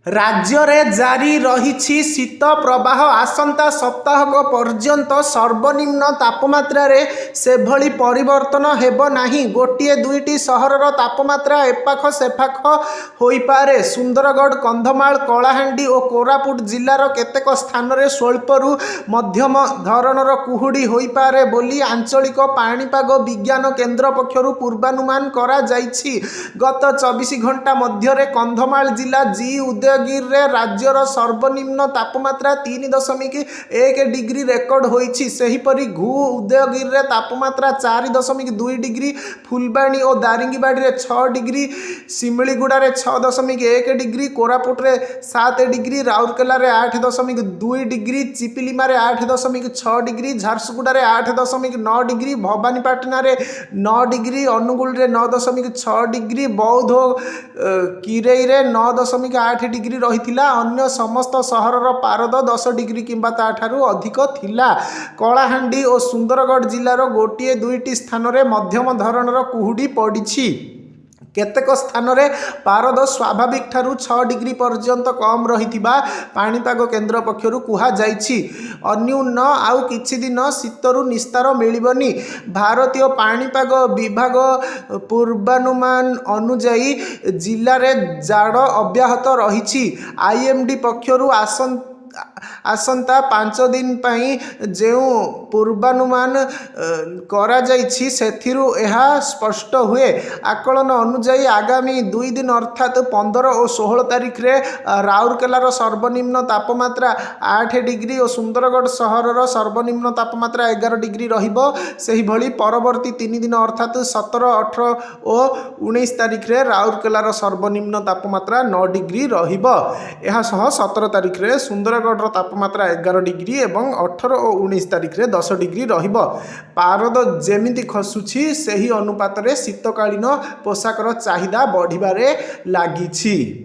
राज्य में जारी रही शीत प्रवाह आसंता सप्ताहक पर्यंत सर्वनिम्न तापमात्रा रे से भली परिवर्तन हेब नाही। गोटे दुईटी सहरर तापमात्रा एपाख सेपाख होई पारे। सुंदरगढ़, कंधमाल, कलाहांडी और कोरापुट जिलार केतेक स्थान रे स्वल्परू मध्यम धरणर कुहुड़ी होई पारे बोली आंचलिक पाणीपाग विज्ञान केन्द्र पक्षरु पूर्वानुमान करा जाइछि। गत 24 घंटा मध्य कंधमाल जिला जी उदयगिर रे राज्यर सर्वनिम्न तापमात्रा 3.1 डिग्री रेकर्ड होइछि। सेहिपरि घू उदयगिर रे तापमात्रा 4.2 डिग्री, फुलबाणी और दारिंगीबाड़ी रे 6 डिग्री, सिमिलीगुड़ा रे 6.1 डिग्री, कोरापुट रे 7 डिग्री, राउरकेला रे 8.2 डिग्री, चिपिलिमा रे 8.6 डिग्री, झारसुगुड़ा रे 8.9 डिग्री, भवानीपाटना रे 9 डिग्री, अनुगुल रे 9.6 डिग्री, बौद्ध किरई रे 9.8 डिग्री रहिथिला। अन्य समस्त सहरर पारद 10 डिग्री किंबा ताठारु अधिक थिला। कलाहांडी और सुंदरगढ़ जिलार गोटे दुईटी स्थान रे मध्यम धरणर कुहुड़ी पड़िछि। केतेक स्थान रे पारद स्वाभाविक ठारू 6 डिग्री पर्यंत कम रहिथिबा पाणीपाग केन्द्र पक्षरु कुहा जाइछि। अन्यून आउ किछि दिन शीतरु निस्तार मिलिबनी। भारतीय पाणीपाग विभाग पूर्वानुमान अनुजाई जिले में जाड़ अब्याहत रहिछि। आईएमडी पक्षरु आसंता 5 दिन पाई जो पूर्वानुमान करा जाइछि सेथिरु एहा स्पष्ट हुए। आकलन अनुजाई आगामी 2 दिन अर्थात 15 और 16 तारिख रे राउरकेलार सर्वनिम्न तापमात्रा 8 डिग्री और सुंदरगढ़ सहरर सर्वनिम्न तापमात्रा 11 डिग्री रहिबो। सेहि भली परवर्ती 3 दिन अर्थात 17, 18 और 19 तारिख रे राउरकेलार सर्वनिम्न तापमात्रा 9 डिग्री रहिबो। एहा सह 17 तारिख रे सुंदरगढ़ तापमात्रा 11 डिग्री एवं 18 और 19 तारिख रे 10 डिग्री रहिबो। पारद जेमिति खसुछि सेही अनुपात रे शीतकालीन पोशाकर चाहिदा बढ़िबारे लागिछि।